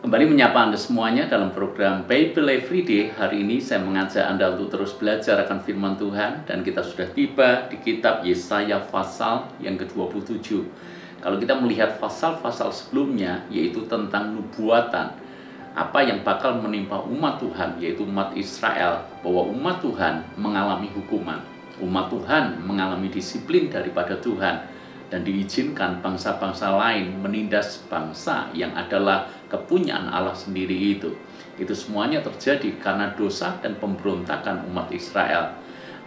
Kembali menyapa Anda semuanya dalam program Bible Everyday. Hari ini saya mengajak Anda untuk terus belajar akan firman Tuhan. Dan kita sudah tiba di kitab Yesaya pasal yang ke-27. Kalau kita melihat pasal-pasal sebelumnya, yaitu tentang nubuatan, apa yang bakal menimpa umat Tuhan, yaitu umat Israel, bahwa umat Tuhan mengalami hukuman. Umat Tuhan mengalami disiplin daripada Tuhan. Dan diizinkan bangsa-bangsa lain menindas bangsa yang adalah kepunyaan Allah sendiri itu. Itu semuanya terjadi karena dosa dan pemberontakan umat Israel.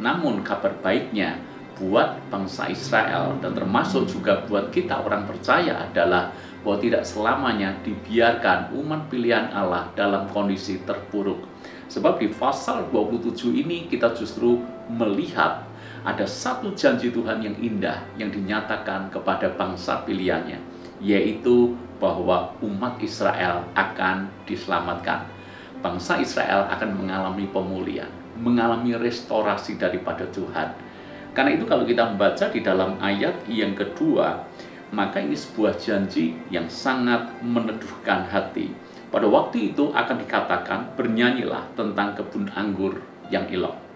Namun kabar baiknya buat bangsa Israel dan termasuk juga buat kita orang percaya adalah bahwa tidak selamanya dibiarkan umat pilihan Allah dalam kondisi terpuruk. Sebab di pasal 27 ini kita justru melihat ada satu janji Tuhan yang indah yang dinyatakan kepada bangsa pilihannya, yaitu bahwa umat Israel akan diselamatkan. Bangsa Israel akan mengalami pemulihan, mengalami restorasi daripada Tuhan. Karena itu kalau kita membaca di dalam ayat yang kedua, maka ini sebuah janji yang sangat meneduhkan hati. Pada waktu itu akan dikatakan, bernyanyilah tentang kebun anggur yang elok.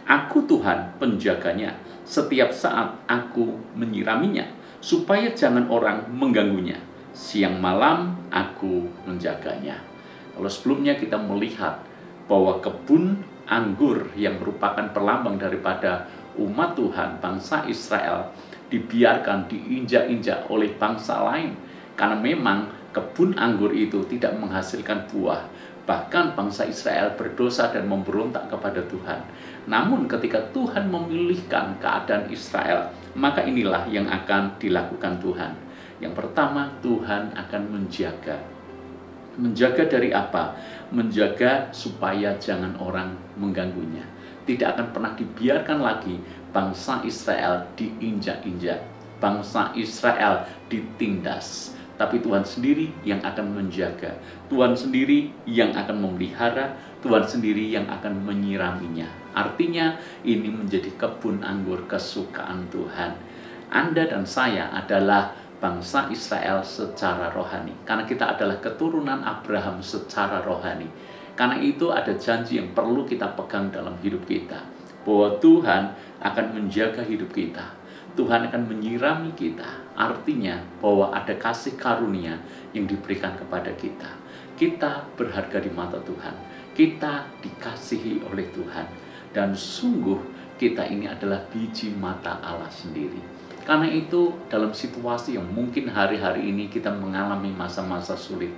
Aku Tuhan penjaganya, setiap saat aku menyiraminya, supaya jangan orang mengganggunya. Siang malam aku menjaganya. Kalau sebelumnya kita melihat bahwa kebun anggur yang merupakan perlambang daripada umat Tuhan, bangsa Israel, dibiarkan diinjak-injak oleh bangsa lain. Karena memang kebun anggur itu tidak menghasilkan buah. Bahkan bangsa Israel berdosa dan memberontak kepada Tuhan. Namun ketika Tuhan memilihkan keadaan Israel, maka inilah yang akan dilakukan Tuhan. Yang pertama, Tuhan akan menjaga. Menjaga dari apa? Menjaga supaya jangan orang mengganggunya. Tidak akan pernah dibiarkan lagi bangsa Israel diinjak-injak. Bangsa Israel ditindas. Tapi Tuhan sendiri yang akan menjaga. Tuhan sendiri yang akan memelihara. Tuhan sendiri yang akan menyiraminya. Artinya ini menjadi kebun anggur kesukaan Tuhan. Anda dan saya adalah bangsa Israel secara rohani. Karena kita adalah keturunan Abraham secara rohani. Karena itu ada janji yang perlu kita pegang dalam hidup kita. Bahwa Tuhan akan menjaga hidup kita. Tuhan akan menyirami kita. Artinya bahwa ada kasih karunia yang diberikan kepada kita. Kita berharga di mata Tuhan. Kita dikasihi oleh Tuhan. Dan sungguh kita ini adalah biji mata Allah sendiri. Karena itu dalam situasi yang mungkin hari-hari ini kita mengalami masa-masa sulit.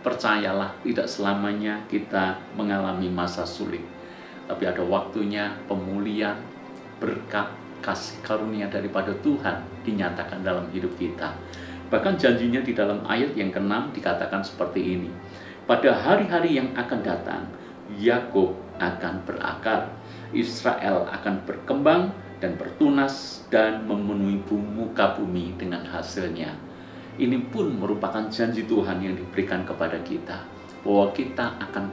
Percayalah, tidak selamanya kita mengalami masa sulit. Tapi ada waktunya pemulihan, berkat, kasih karunia daripada Tuhan dinyatakan dalam hidup kita. Bahkan janjinya di dalam ayat yang ke-6 dikatakan seperti ini. Pada hari-hari yang akan datang, Yakub akan berakar, Israel akan berkembang dan bertunas dan memenuhi muka bumi dengan hasilnya. Ini pun merupakan janji Tuhan yang diberikan kepada kita, bahwa kita akan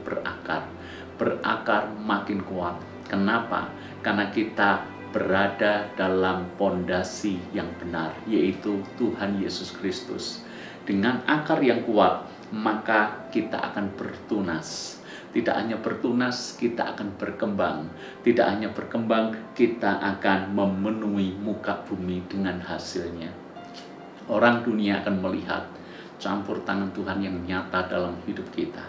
berakar makin kuat. Kenapa? Karena kita berada dalam pondasi yang benar, yaitu Tuhan Yesus Kristus. Dengan akar yang kuat, maka kita akan bertunas. Tidak hanya bertunas, kita akan berkembang. Tidak hanya berkembang, kita akan memenuhi muka bumi dengan hasilnya. Orang dunia akan melihat campur tangan Tuhan yang nyata dalam hidup kita.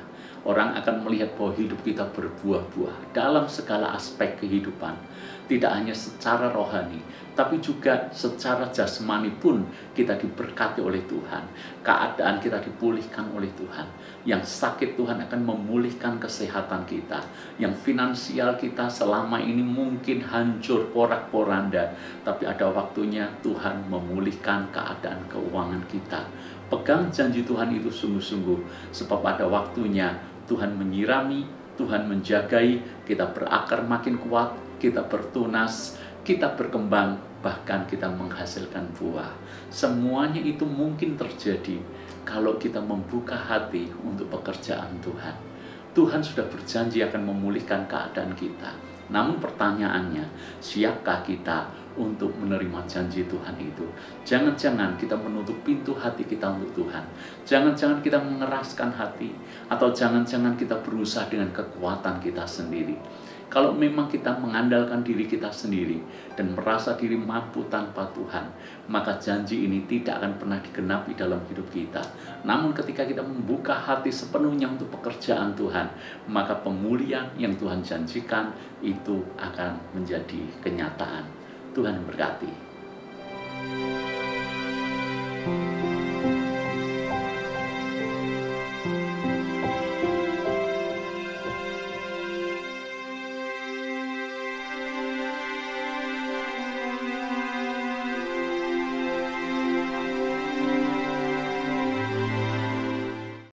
Orang akan melihat bahwa hidup kita berbuah-buah dalam segala aspek kehidupan. Tidak hanya secara rohani, tapi juga secara jasmani pun kita diberkati oleh Tuhan. Keadaan kita dipulihkan oleh Tuhan. Yang sakit Tuhan akan memulihkan kesehatan kita. Yang finansial kita selama ini mungkin hancur porak-poranda, tapi ada waktunya Tuhan memulihkan keadaan keuangan kita. Pegang janji Tuhan itu sungguh-sungguh, sebab ada waktunya Tuhan menyirami, Tuhan menjagai, kita berakar makin kuat, kita bertunas, kita berkembang, bahkan kita menghasilkan buah. Semuanya itu mungkin terjadi kalau kita membuka hati untuk pekerjaan Tuhan. Tuhan sudah berjanji akan memulihkan keadaan kita. Namun pertanyaannya, siapkah kita untuk menerima janji Tuhan itu. Jangan-jangan kita menutup pintu hati kita untuk Tuhan. Jangan-jangan kita mengeraskan hati, atau jangan-jangan kita berusaha dengan kekuatan kita sendiri. Kalau memang kita mengandalkan diri kita sendiri dan merasa diri mampu tanpa Tuhan, maka janji ini tidak akan pernah digenapi dalam hidup kita. Namun ketika kita membuka hati sepenuhnya untuk pekerjaan Tuhan, maka pemulihan yang Tuhan janjikan itu akan menjadi kenyataan. Tuhan memberkati.